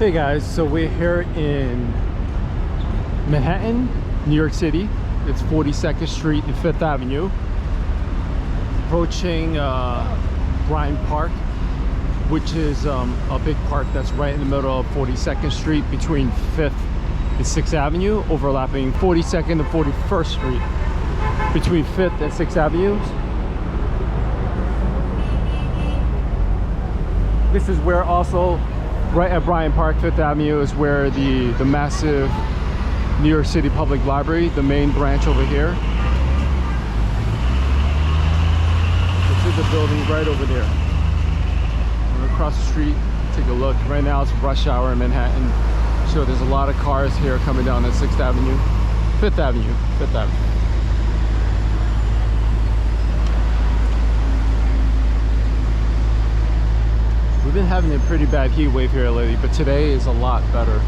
Hey guys, so we're here in Manhattan, New York City. It's 42nd Street and 5th Avenue. Approaching Bryant Park, which is a big park that's right in the middle of 42nd Street between 5th and 6th Avenue, overlapping 42nd and 41st Street between 5th and 6th Avenues. This is where also, right at Bryant Park, 5th Avenue, is where the massive New York City Public Library, the main branch over here. This is the building right over there. We're across the street, take a look. Right now it's rush hour in Manhattan. So there's a lot of cars here coming down at 6th Avenue, 5th Avenue, 5th Avenue. We've been having a pretty bad heat wave here lately, but today is a lot better.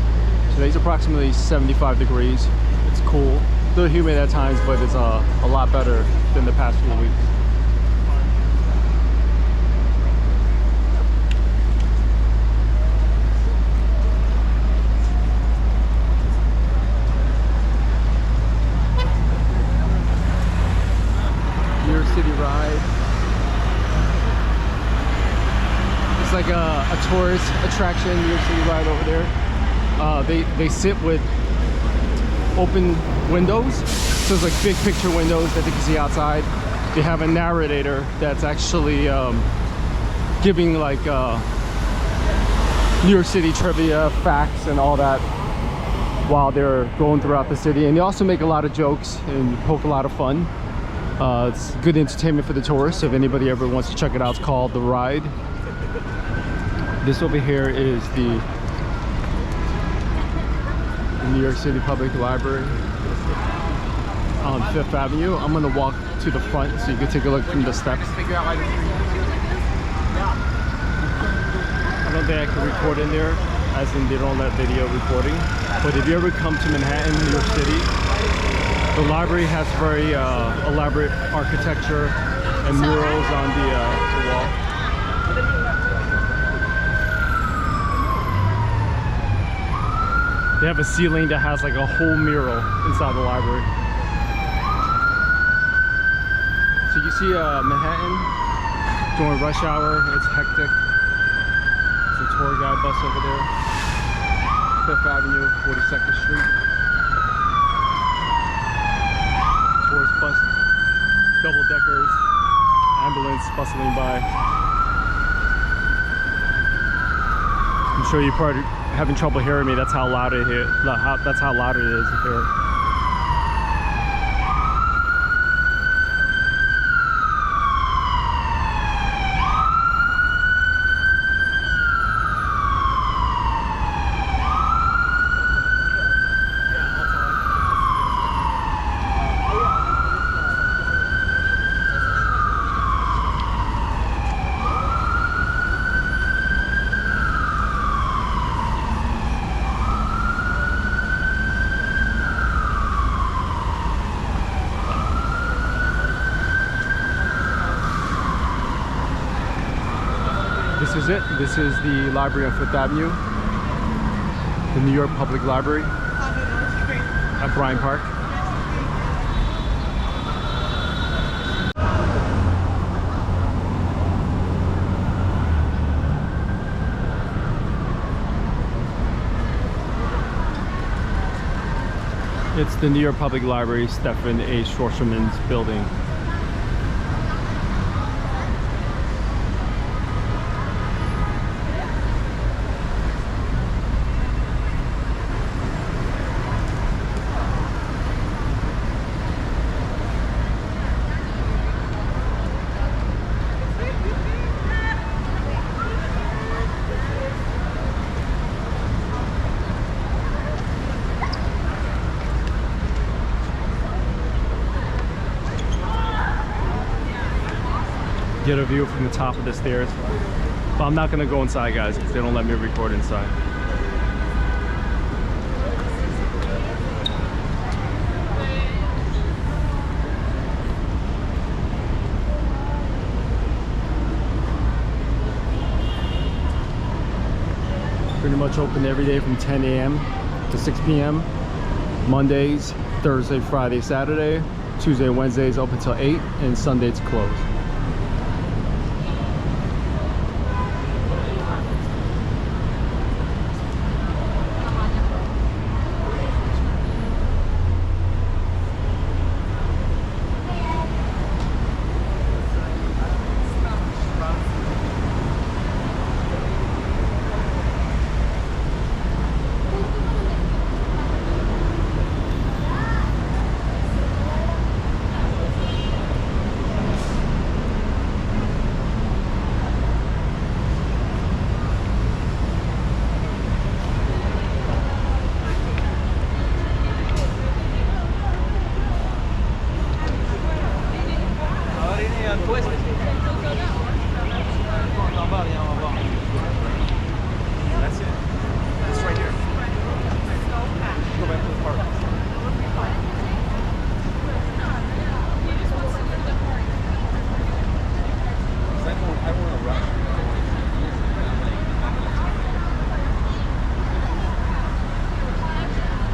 Today's approximately 75 degrees. It's cool, still humid at times, but it's a lot better than the past few weeks. New York City ride. It's like a tourist attraction, New York City ride over there. They sit with open windows, so it's like big picture windows that they can see outside. They have a narrator that's actually giving like New York City trivia, facts, and all that while they're going throughout the city. And they also make a lot of jokes and poke a lot of fun. It's good entertainment for the tourists. If anybody ever wants to check it out, it's called The Ride. This over here is the New York City Public Library on 5th Avenue. I'm gonna walk to the front so you can take a look from the steps. I don't think I can record in there, as in they don't let video recording. But if you ever come to Manhattan, New York City, the library has very elaborate architecture and murals on the wall. They have a ceiling that has like a whole mural inside the library. So you see Manhattan during rush hour, it's hectic. There's a tour guide bus over there. 5th Avenue, 42nd Street. Tourist bus, double deckers, ambulance bustling by. I'm sure you probably having trouble hearing me. That's how loud it is. That's how loud it is here. This is it. This is the library on 5th Avenue, the New York Public Library at Bryant Park. It's the New York Public Library, Stephen A. Schwarzman's building. Get a view from the top of the stairs, but I'm not gonna go inside, guys, because they don't let me record inside. pretty much open every day from 10 a.m. to 6 p.m. Mondays, Thursday, Friday, Saturday. Tuesday, Wednesdays open till 8, and Sunday it's closed. That's it. It's right here. Go back to the park. I want to rush.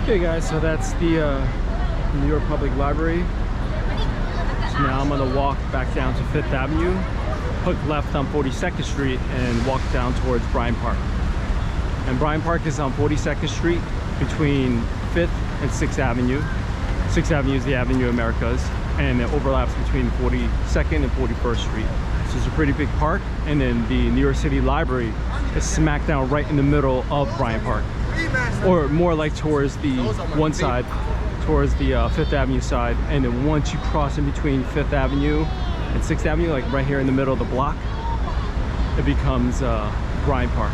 Okay guys, so that's the New York Public Library. So now I'm gonna walk back down to 5th Avenue, hook left on 42nd Street, and walk down towards Bryant Park. And Bryant Park is on 42nd Street between 5th and 6th Avenue. 6th Avenue is the Avenue of Americas, and it overlaps between 42nd and 41st Street. So it's a pretty big park, and then the New York City Library is smack down right in the middle of Bryant Park. Or more like towards the one side, towards the 5th Avenue side. And then once you cross in between 5th Avenue and 6th Avenue, like right here in the middle of the block, it becomes Bryant Park.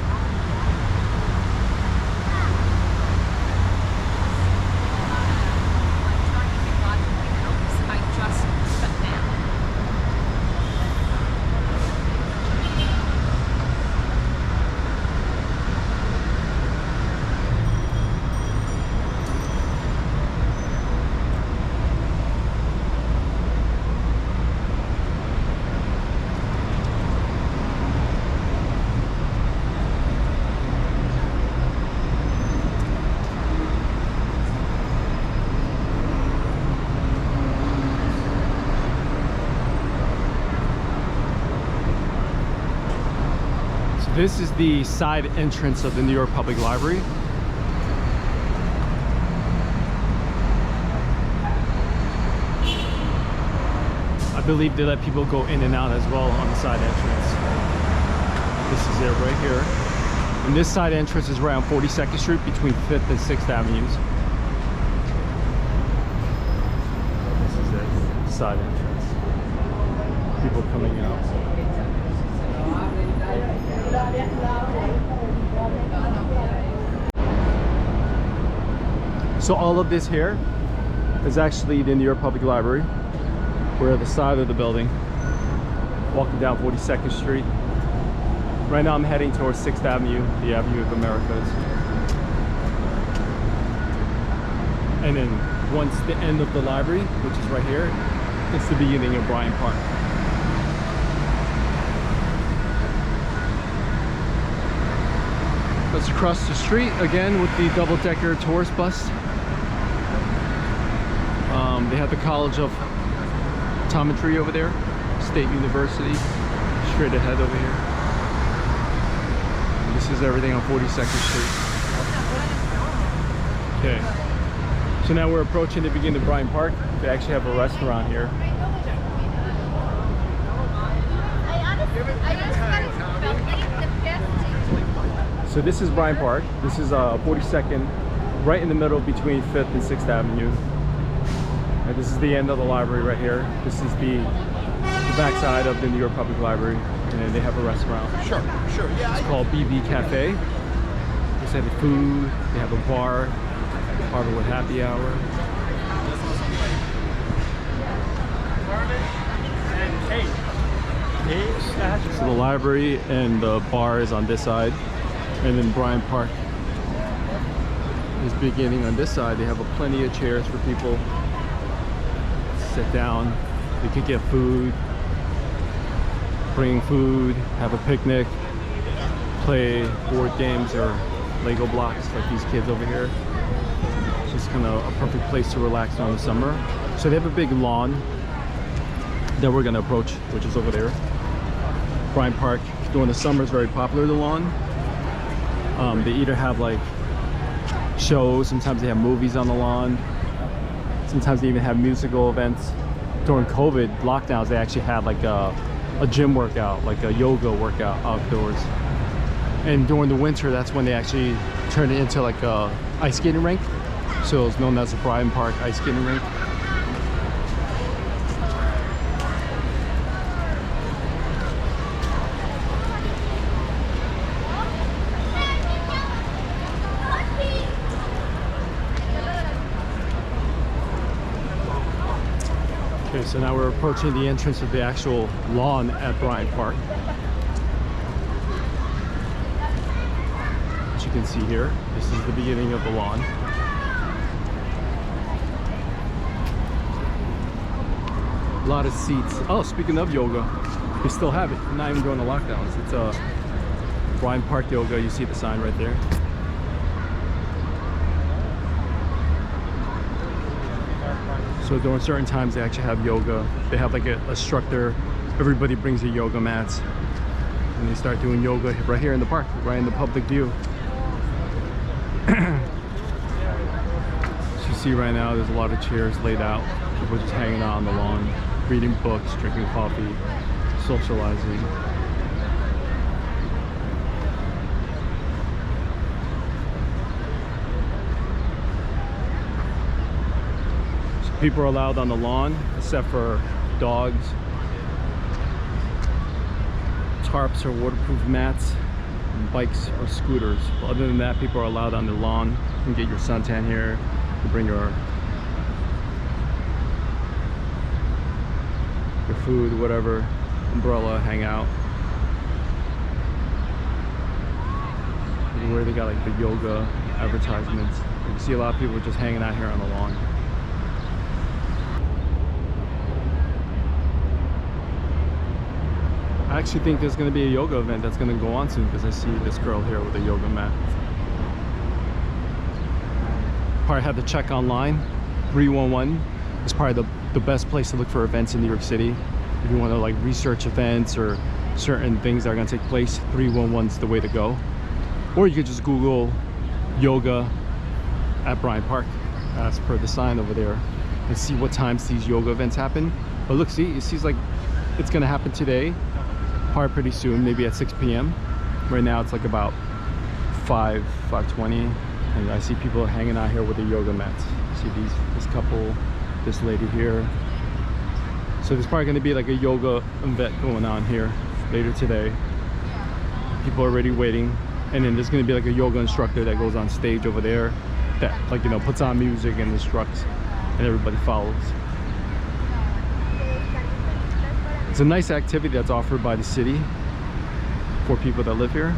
This is the side entrance of the New York Public Library. I believe they let people go in and out as well on the side entrance. This is it right here. And this side entrance is right on 42nd Street between 5th and 6th Avenues. This is it, side entrance. People coming out. So all of this here is actually the New York Public Library. We're at the side of the building, walking down 42nd Street. Right now I'm heading towards 6th Avenue, the Avenue of Americas. And then once the end of the library, which is right here, it's the beginning of Bryant Park. Let's cross the street again with the double-decker tourist bus. They have the College of Optometry over there, State University, straight ahead over here. And this is everything on 42nd Street. Okay, so now we're approaching the beginning of Bryant Park. They actually have a restaurant here. So this is Bryant Park. This is 42nd, right in the middle between 5th and 6th Avenue. And this is the end of the library right here. This is the backside of the New York Public Library, and then they have a restaurant. Sure. Yeah. It's called BB Cafe. They have food. They have a bar, Harborwood Happy Hour. So the library and the bar is on this side, and then Bryant Park is beginning on this side. They have plenty of chairs for people to sit down. They could get food, bring food, have a picnic, play board games or Lego blocks like these kids over here. It's just kind of a perfect place to relax during the summer. So they have a big lawn that we're gonna approach, which is over there. Bryant Park during the summer is very popular, the lawn. They either have like shows, sometimes they have movies on the lawn, sometimes they even have musical events. During COVID lockdowns, they actually had like a gym workout, like a yoga workout outdoors. And during the winter, that's when they actually turned it into like a ice skating rink. So it's known as the Bryant Park ice skating rink. Okay, so now we're approaching the entrance of the actual lawn at Bryant Park. As you can see here, this is the beginning of the lawn. A lot of seats. Oh, speaking of yoga, they still have it. Not even during the lockdowns. It's Bryant Park Yoga. You see the sign right there. So during certain times they actually have yoga. They have like an instructor. Everybody brings their yoga mats and they start doing yoga right here in the park, right in the public view. As you see right now, there's a lot of chairs laid out. People just hanging out on the lawn, reading books, drinking coffee, socializing. People are allowed on the lawn except for dogs, tarps or waterproof mats, and bikes or scooters. But other than that, people are allowed on the lawn. You can get your suntan here. You bring your food, whatever, umbrella, hang out. Where they got like the yoga advertisements. You can see a lot of people just hanging out here on the lawn. I actually think there's going to be a yoga event that's going to go on soon because I see this girl here with a yoga mat. Probably have to check online. 311 is probably the best place to look for events in New York City. If you want to like research events or certain things that are going to take place, 311 is the way to go. Or you could just Google yoga at Bryant Park as per the sign over there and see what times these yoga events happen. But look, see, it seems like it's going to happen today. Probably pretty soon, maybe at 6 p.m. Right now it's like about 5:20, and I see people hanging out here with the yoga mats. See this couple, this lady here. So there's probably going to be like a yoga event going on here later today. People are already waiting, and then there's going to be like a yoga instructor that goes on stage over there that, like, you know, puts on music and instructs, and everybody follows. It's a nice activity that's offered by the city for people that live here.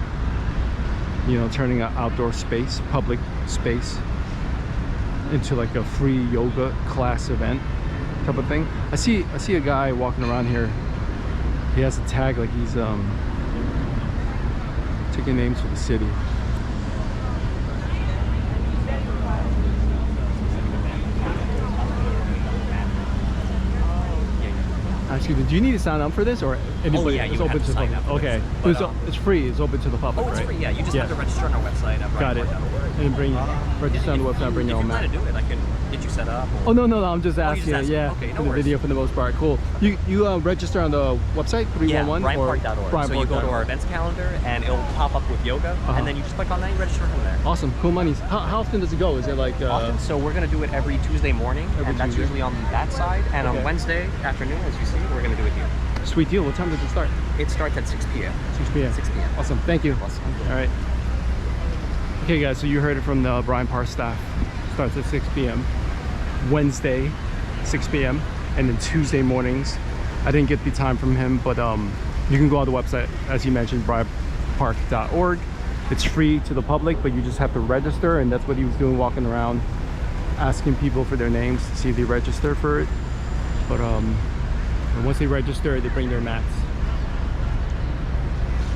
You know, turning an outdoor space, public space, into like a free yoga class event type of thing. I see a guy walking around here. He has a tag like he's taking names for the city. Excuse me, do you need to sign up for this, or anybody? Oh yeah, you have to sign up. Okay, it's free. It's open to the public, Oh, it's right? free. Yeah, you just have to register on our website. Got it. And register on the website. Bring your own map. If you plan to do it, did you set up? Or? Oh no, I'm just asking. Just Yeah, okay, no for the worries. video for the most part. Cool. You register on the website 311 Yeah, or BryantPark.org. So you go to our events calendar and it'll pop up with yoga, and then you just click on that and register from there. Awesome, cool monies. How often does it go? Is it like Often, so we're gonna do it every Tuesday morning, and that's Tuesday. usually on that side. And on Wednesday afternoon, as you see, we're gonna do it here. Sweet deal. What time does it start? It starts at 6 p.m. 6 p.m. 6 p.m. Awesome. Thank you. Awesome. All right. Okay, guys. So you heard it from the Bryant Park staff. Starts at 6 p.m. Wednesday, 6 p.m. and then Tuesday mornings. I didn't get the time from him, but you can go on the website, as he mentioned, bryantpark.org. It's free to the public, but you just have to register, and that's what he was doing, walking around asking people for their names to see if they register for it. But and once they register, they bring their mats.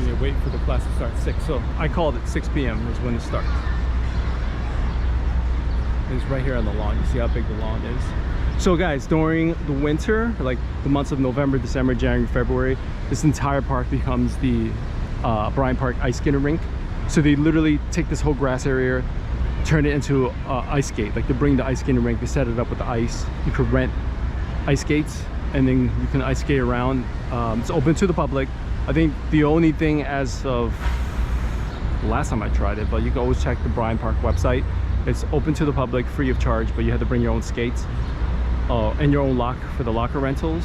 and you wait for the class to start at 6. So I called it 6 p.m. is when it starts. It's right here on the lawn. You see how big the lawn is. So guys, during the winter, like the months of November, December, January, February, this entire park becomes the Bryant Park ice skating rink. So they literally take this whole grass area, turn it into ice skate. Like they bring the ice skating rink, they set it up with the ice. You could rent ice skates and then you can ice skate around. It's open to the public. I think the only thing as of last time I tried it, but you can always check the Bryant Park website. It's open to the public, free of charge, but you have to bring your own skates and your own lock for the locker rentals,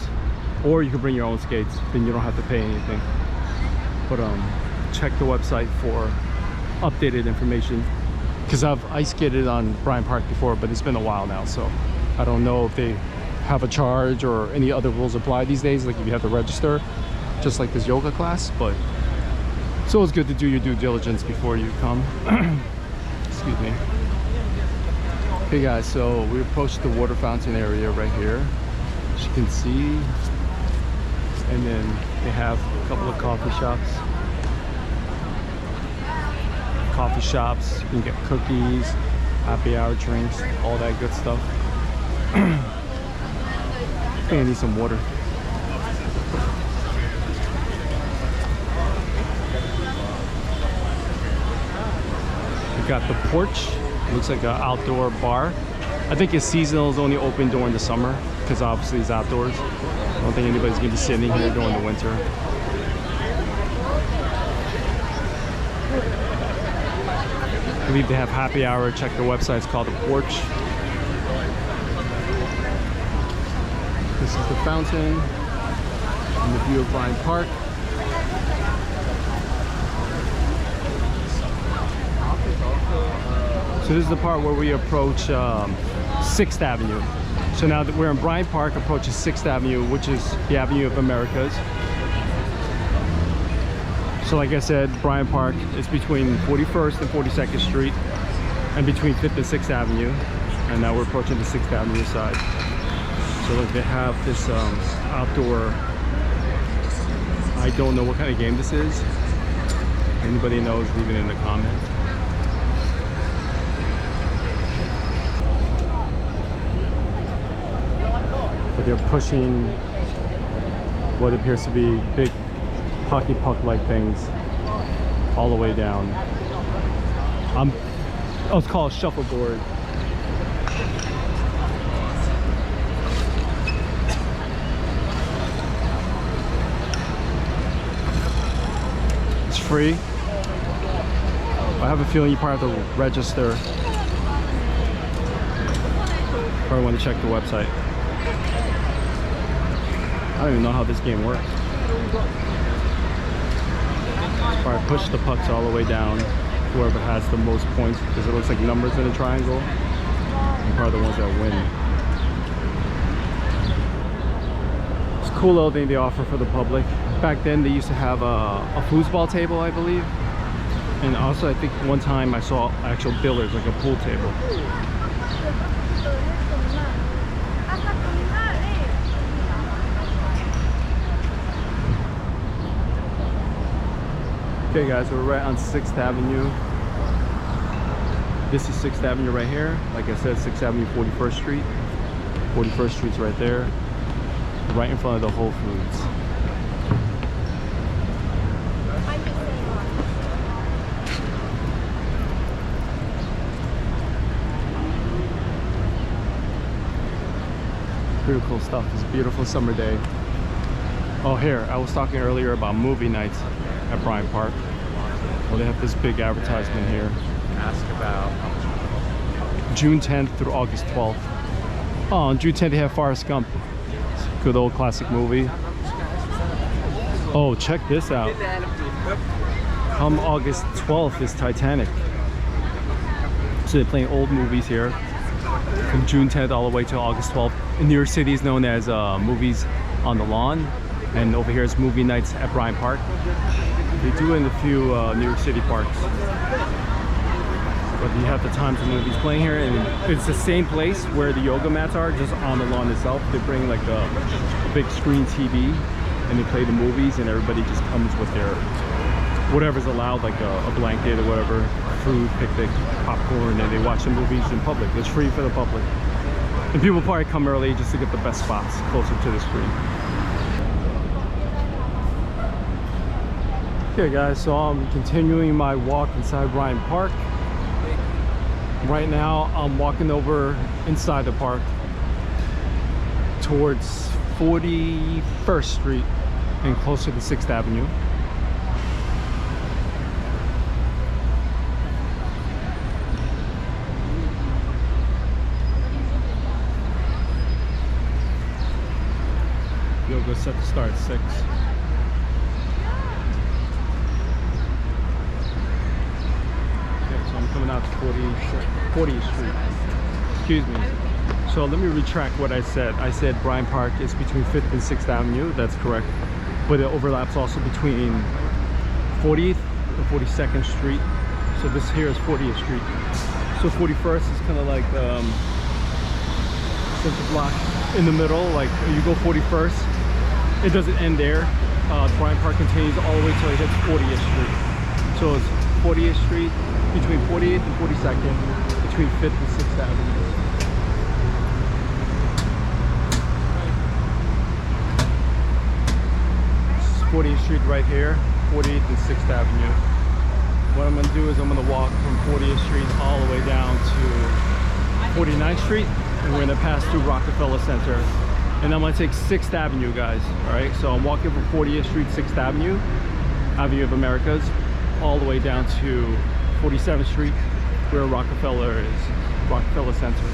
or you can bring your own skates, then you don't have to pay anything. But check the website for updated information, because I've ice skated on Bryant Park before, but it's been a while now, so I don't know if they have a charge or any other rules apply these days, like if you have to register, just like this yoga class. But it's always good to do your due diligence before you come. Excuse me. Okay guys, so we approached the water fountain area right here, as you can see, and then they have a couple of coffee shops. You can get cookies, happy hour drinks, all that good stuff. I think I need some water. We got the porch. Looks like an outdoor bar. I think it's seasonal, is only open during the summer because obviously it's outdoors. I don't think anybody's gonna be sitting here during the winter. I believe they have happy hour. Check their website. It's called The Porch. This is the fountain and the view of Bryant Park. So this is the part where we approach 6th Avenue. So now that we're in Bryant Park, approaches 6th Avenue, which is the Avenue of Americas. So like I said, Bryant Park is between 41st and 42nd Street and between 5th and 6th Avenue. And now we're approaching the 6th Avenue side. So look, they have this outdoor, I don't know what kind of game this is. Anybody knows, leave it in the comments. But they're pushing what appears to be big hockey puck-like things all the way down. Oh, it's called a shuffleboard. It's free. I have a feeling you probably have to register. Probably want to check the website. I don't even know how this game works. Probably push the pucks all the way down. Whoever has the most points, because it looks like numbers in a triangle. And probably the ones that win. It's a cool little thing they offer for the public. Back then they used to have a foosball table, I believe. And also I think one time I saw actual billiards, like a pool table. Okay guys, we're right on 6th Avenue. This is 6th Avenue right here. Like I said, 6th Avenue, 41st Street. 41st Street's right there. Right in front of the Whole Foods. Pretty cool stuff. It's a beautiful summer day. Oh, here, I was talking earlier about movie nights at Bryant Park. Well, they have this big advertisement here. Ask about June 10th through August 12th. Oh, on June 10th they have Forrest Gump. It's a good old classic movie. Oh, check this out. Come August 12th is Titanic. So they're playing old movies here from June 10th all the way to August 12th. In New York City is known as Movies on the Lawn, and over here is movie nights at Bryant Park. They do it in a few New York City parks. But you have the times of movies playing here, and it's the same place where the yoga mats are, just on the lawn itself. They bring like a big screen TV and they play the movies, and everybody just comes with their whatever's allowed, like a blanket or whatever, food, picnic, popcorn, and they watch the movies in public. It's free for the public. And people probably come early just to get the best spots closer to the screen. Okay guys, so I'm continuing my walk inside Bryant Park. Right now I'm walking over inside the park towards 41st Street and closer to 6th Avenue. Yoga set to start at 6. Okay, so I'm coming out to 40th Street. Excuse me. So let me retract what I said. I said Bryant Park is between 5th and 6th Avenue. That's correct. But it overlaps also between 40th and 42nd Street. So this here is 40th Street. So 41st is kind of like center block in the middle. Like you go 41st, it doesn't end there. Bryant Park continues all the way till it hits 40th Street. So it's 40th Street, between 48th and 42nd, between 5th and 6th Avenue. 40th Street right here, 48th and 6th Avenue. What I'm going to do is I'm going to walk from 40th Street all the way down to 49th Street, and we're going to pass through Rockefeller Center. And I'm going to take 6th Avenue, guys. All right, so I'm walking from 40th Street, 6th Avenue, Avenue of Americas, all the way down to 47th Street, where Rockefeller is, Rockefeller Center.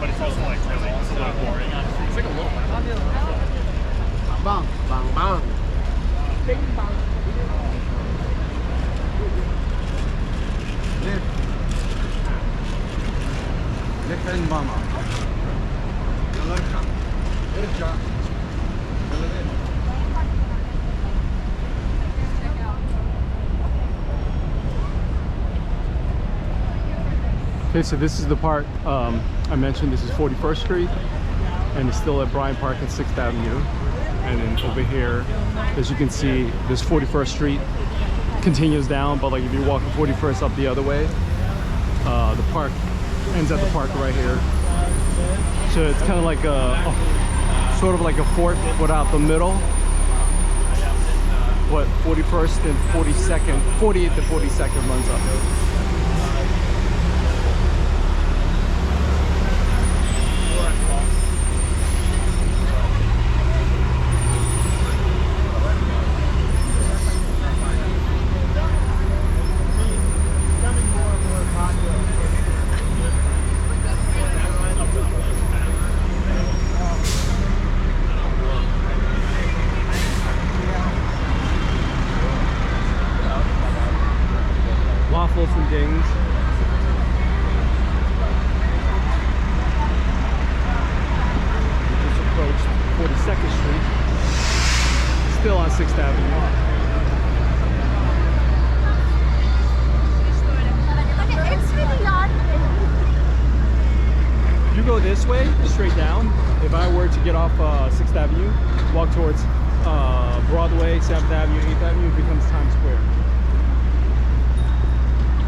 But it's also like really, it's a little boring. It's like a little Bang, bang, bang. Bing bang. Left and mama. Okay, so this is the part I mentioned. This is 41st Street, and it's still at Bryant Park and 6th Avenue. And then over here, as you can see, this 41st Street continues down, but like if you're walking 41st up the other way, the park ends at the park right here. So it's kind of like sort of like a fort without the middle. What 41st and 42nd, 40th and 42nd runs up. Waffles and dings. We just approached 42nd Street. Still on 6th Avenue. If you go this way, straight down, if I were to get off 6th Avenue, walk towards Broadway, 7th Avenue, 8th Avenue, it becomes Times Square.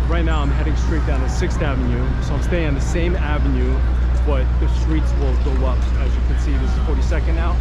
Right now I'm heading straight down to 6th Avenue, so I'm staying on the same avenue, but the streets will go up. As you can see, this is 42nd now.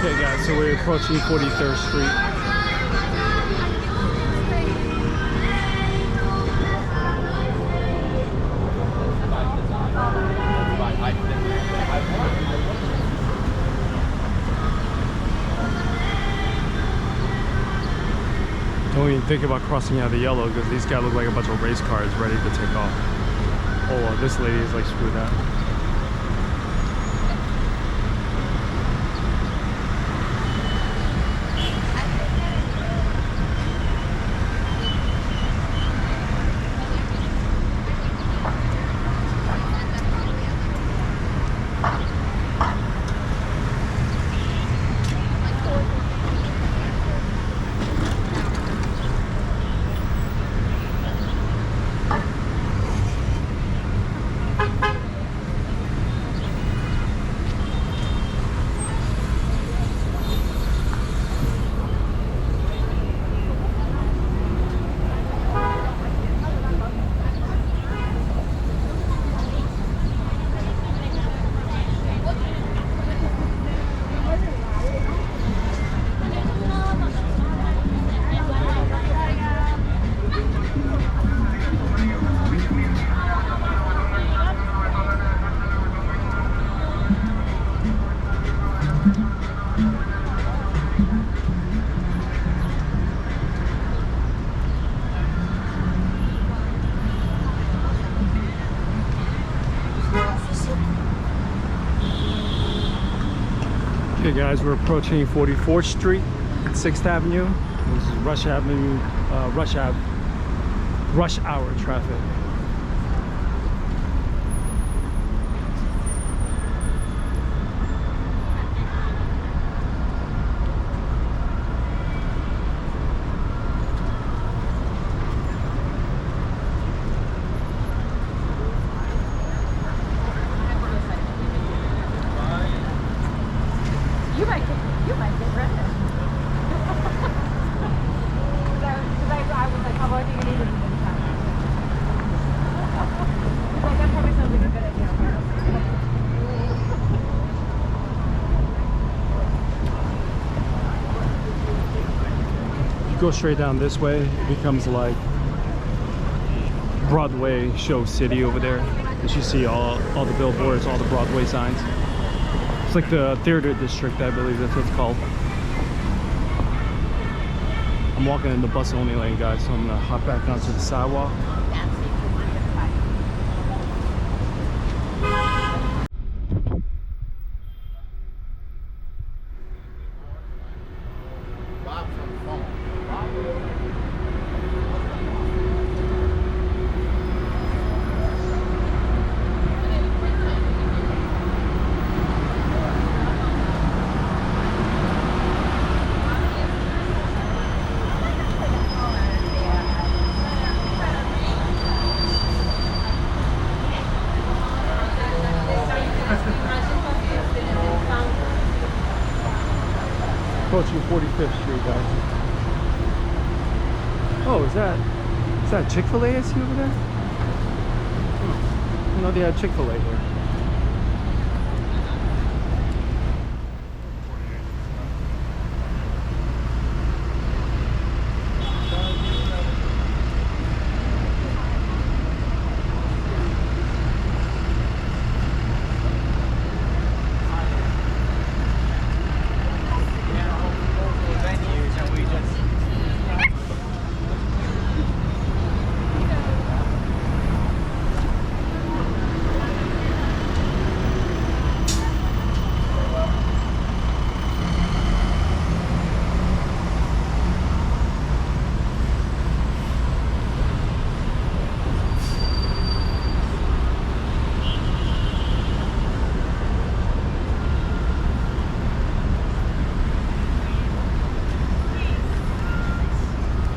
Okay guys, so we're approaching 43rd Street. Don't even think about crossing out the yellow because these guys look like a bunch of race cars ready to take off. Oh, this lady is like screwed out. Okay guys, we're approaching 44th Street and 6th Avenue. This is Rush Avenue, rush hour traffic. You might get rented. Because I was like, how about you need it in time? Like, that probably sounds like a good idea. You go straight down this way, it becomes like Broadway Show City over there. As you see all the billboards, all the Broadway signs. It's like the theater district, I believe that's what it's called. I'm walking in the bus only lane, guys, so I'm gonna hop back onto the sidewalk. Approaching 45th Street, guys. Oh, is that Chick-fil-A I see over there? I didn't know they had Chick-fil-A here.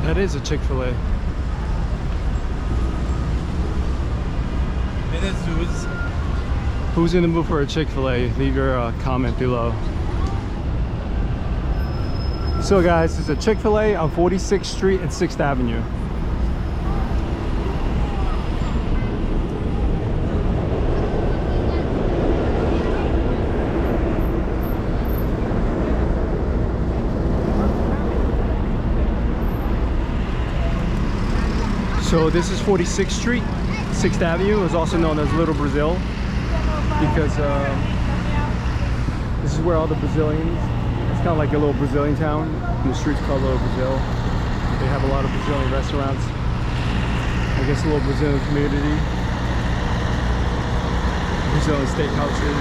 That is a Chick-fil-A. Who's in the mood for a Chick-fil-A? Leave your comment below. So guys, it's a Chick-fil-A on 46th Street and 6th Avenue. So this is 46th Street, 6th Avenue. Is also known as Little Brazil because this is where all the Brazilians, it's kind of like a little Brazilian town. And the street's called Little Brazil. They have a lot of Brazilian restaurants. I guess a little Brazilian community. Brazilian steakhouses.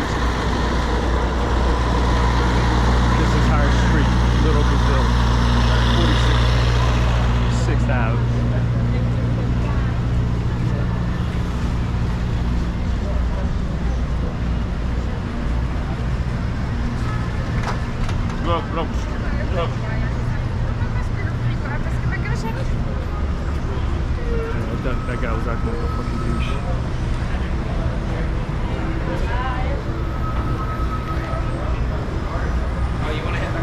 This entire street, Little Brazil, 46th Ave. That guy was acting like a fucking douche. Oh, you want to hit her?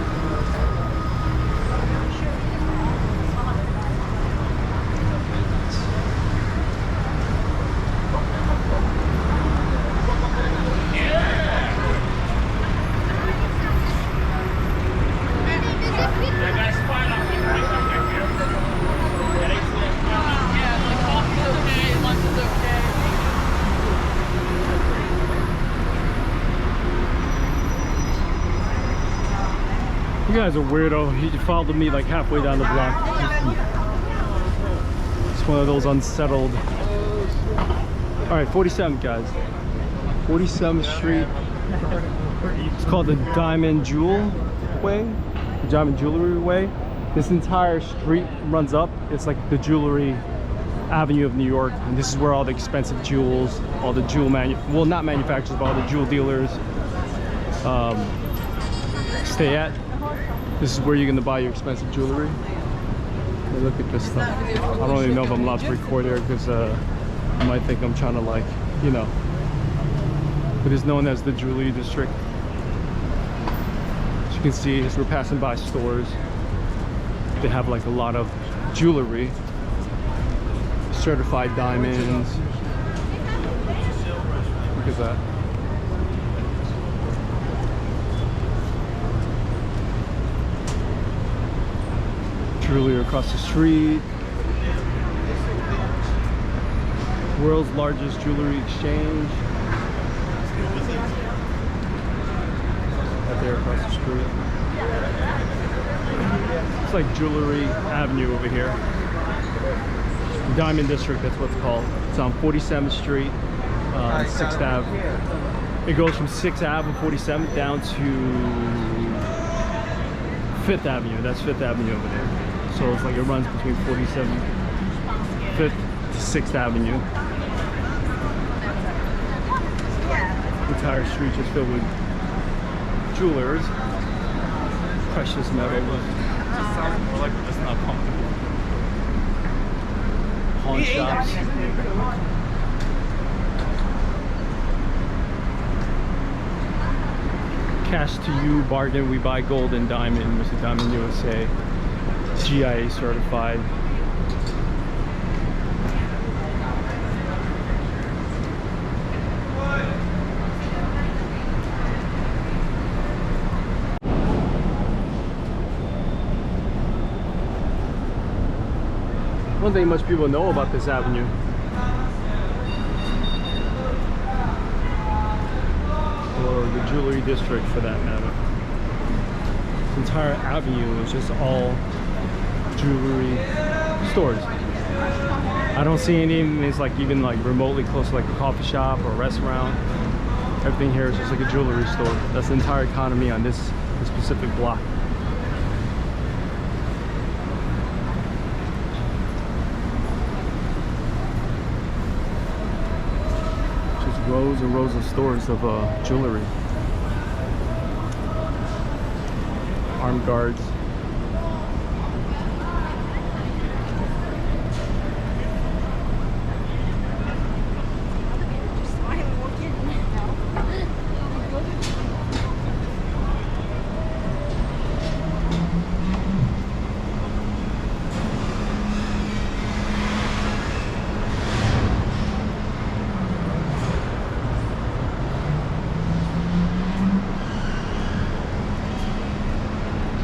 You guys are weirdo. He followed me like halfway down the block. It's one of those unsettled. All right, 47th, guys. 47th Street. It's called the Diamond Jewel Way, the Diamond Jewelry Way. This entire street runs up. It's like the Jewelry Avenue of New York, and this is where all the expensive jewels, all the jewel well, not manufacturers, but all the jewel dealers stay at. This is where you're gonna buy your expensive jewelry. Hey, look at this stuff. I don't even know if I'm allowed to record here because you might think I'm trying to, like, you know. It is known as the Jewelry District. As you can see, as we're passing by stores, they have like a lot of jewelry, certified diamonds. Look at that. Jewelry across the street. World's largest jewelry exchange. Right there across the street. It's like Jewelry Avenue over here. Diamond District, that's what it's called. It's on 47th Street, 6th Ave. It goes from 6th Ave and 47th down to 5th Avenue. That's 5th Avenue over there. So it's like it runs between 47th, 5th to 6th Avenue. The entire street just filled with jewelers, precious metals. Just sounds more like we're just not comfortable. Pawn shops. Cash to you, bargain, we buy gold and diamond, Mr. Diamond USA. GIA certified. I don't think much people know about this avenue. Or the Jewelry District for that matter. This entire avenue is just all jewelry stores. I don't see anything that's like even like remotely close to like a coffee shop or a restaurant. Everything here is just like a jewelry store. That's the entire economy on this specific block. Just rows and rows of stores of jewelry. Armed guards.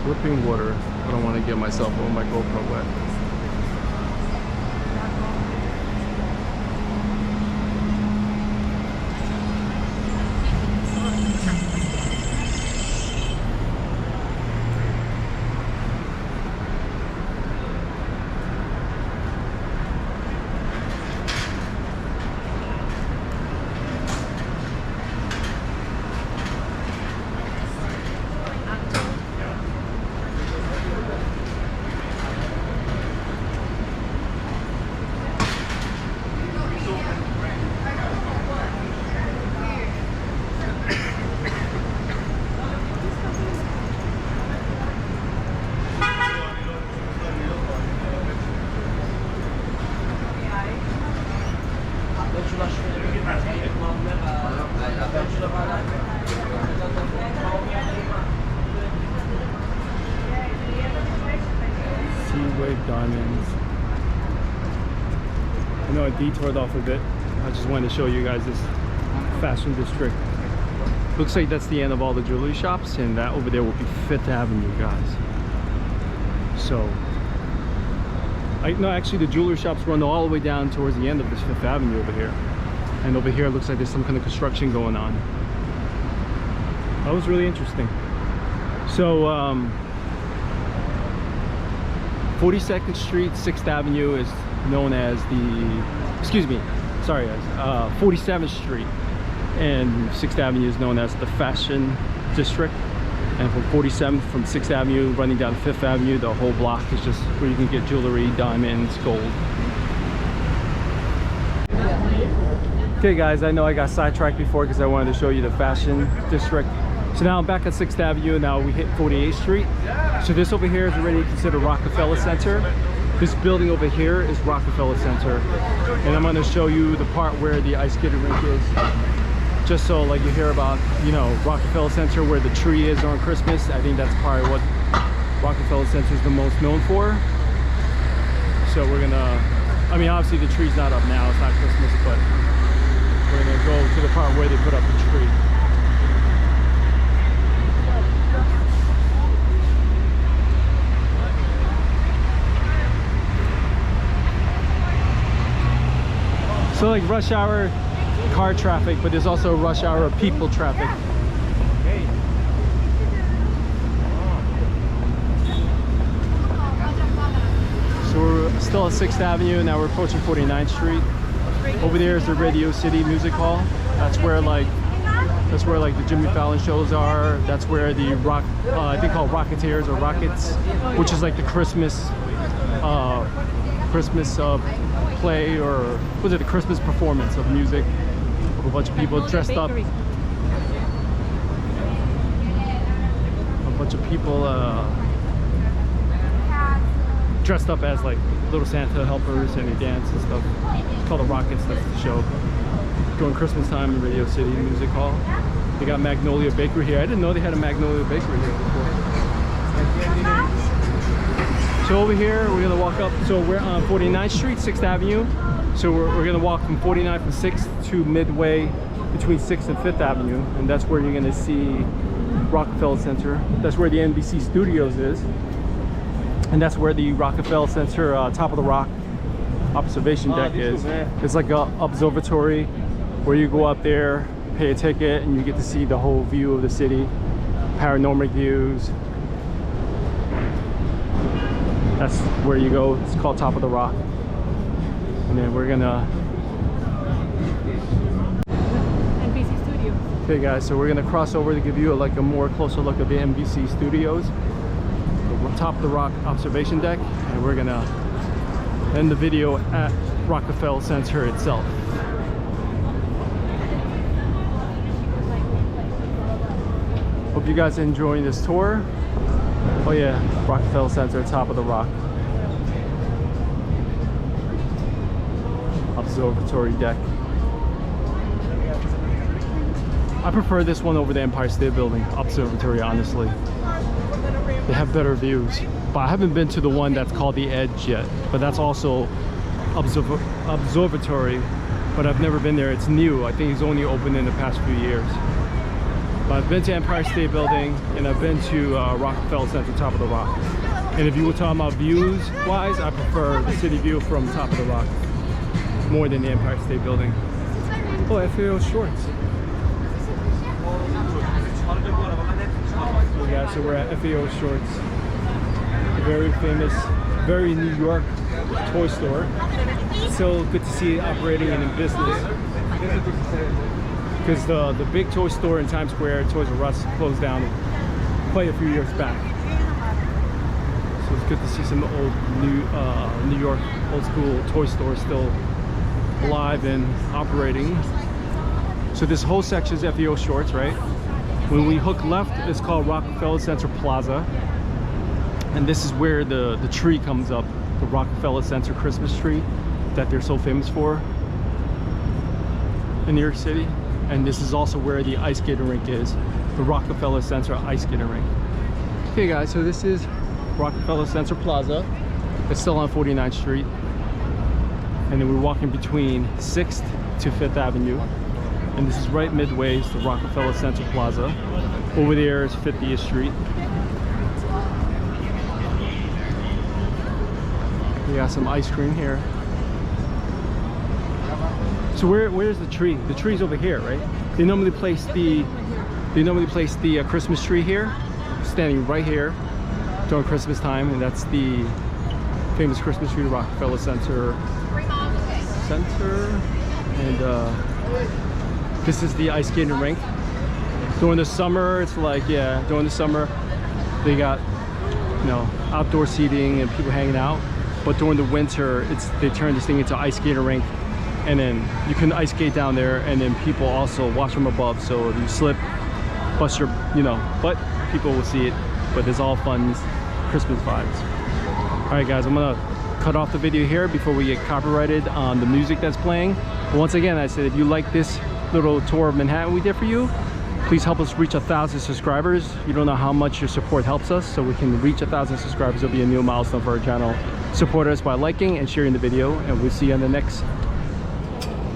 Dripping water. I don't want to get myself or my GoPro wet. Midway Diamonds. I know I detoured off a bit. I just wanted to show you guys this fashion district. Looks like that's the end of all the jewelry shops, and that over there will be Fifth Avenue, guys. So, no, actually the jewelry shops run all the way down towards the end of this Fifth Avenue over here. And over here it looks like there's some kind of construction going on. That was really interesting. So, 42nd Street, 6th Avenue is known as the, excuse me, sorry guys, 47th Street and 6th Avenue is known as the fashion district. And from 47th, from 6th Avenue running down 5th Avenue, the whole block is just where you can get jewelry, diamonds, gold. Okay guys, I know I got sidetracked before because I wanted to show you the fashion district. So now I'm back at 6th Avenue, now we hit 48th Street. So this over here is already considered Rockefeller Center. This building over here is Rockefeller Center. And I'm going to show you the part where the ice skating rink is. Just so like you hear about, you know, Rockefeller Center where the tree is on Christmas. I think that's probably what Rockefeller Center is the most known for. So we're gonna, I mean obviously the tree's not up now, it's not Christmas, but we're gonna go to the part where they put up the tree. So like rush hour car traffic, but there's also rush hour people traffic. So we're still at 6th Avenue, now we're approaching 49th Street. Over there is the Radio City Music Hall. That's where like the Jimmy Fallon shows are. That's where the rock, I think called Rocketeers or Rockets, which is like the Christmas play, or was it a Christmas performance of music of a bunch of people dressed up. A bunch of people dressed up as like little Santa helpers, and they dance and stuff. It's called the Rockets, that's the show. During Christmas time in Radio City Music Hall. They got Magnolia Bakery here. I didn't know they had a Magnolia Bakery here before. So over here, we're gonna walk up. So we're on 49th Street, 6th Avenue. So we're gonna walk from 49th from 6th to midway between 6th and 5th Avenue. And that's where you're gonna see Rockefeller Center. That's where the NBC Studios is. And that's where the Rockefeller Center top of the rock observation deck is. It's like an observatory where you go up there, pay a ticket, and you get to see the whole view of the city, panoramic views. That's where you go. It's called Top of the Rock. And then we're gonna NBC Studios. Okay guys, so we're gonna cross over to give you a more closer look at the NBC Studios, the Top of the Rock observation deck, and we're gonna end the video at Rockefeller Center itself. Hope you guys are enjoying this tour. Oh yeah, Rockefeller Center, Top of the Rock. Observatory deck. I prefer this one over the Empire State Building Observatory, honestly. They have better views. But I haven't been to the one that's called the Edge yet. But that's also observatory. But I've never been there. It's new. I think it's only opened in the past few years. But I've been to Empire State Building, and I've been to Rockefeller Center, Top of the Rock. And if you were talking about views wise, I prefer the city view from Top of the Rock more than the Empire State Building. Oh, FAO shorts. Yeah, so we're at FAO Shorts, a very famous, very New York toy store. So good to see it operating and in business. Because the big toy store in Times Square, Toys R Us, closed down quite a few years back. So it's good to see some old New York old school toy stores still alive and operating. So this whole section is FAO Shorts, right? When we hook left, it's called Rockefeller Center Plaza. And this is where the tree comes up, the Rockefeller Center Christmas tree that they're so famous for in New York City. And this is also where the ice skating rink is, the Rockefeller Center ice skating rink. Okay guys, so this is Rockefeller Center Plaza. It's still on 49th Street. And then we're walking between 6th to 5th Avenue. And this is right midway, it's the Rockefeller Center Plaza. Over there is 50th Street. We got some ice cream here. So where's the tree? The tree's over here, right? They normally place the Christmas tree here, standing right here during Christmas time, and that's the famous Christmas tree, Rockefeller Center. And this is the ice skating rink. During the summer, it's like, yeah, during the summer they got, you know, outdoor seating and people hanging out. But during the winter, they turn this thing into ice skating rink, and then you can ice skate down there, and then people also watch from above. So if you slip, bust your, you know, butt, people will see it. But it's all fun, Christmas vibes. All right, guys, I'm gonna cut off the video here before we get copyrighted on the music that's playing. But once again, I said, if you like this little tour of Manhattan we did for you, please help us reach 1,000 subscribers. You don't know how much your support helps us, so we can reach 1,000 subscribers. It'll be a new milestone for our channel. Support us by liking and sharing the video, and we'll see you on the next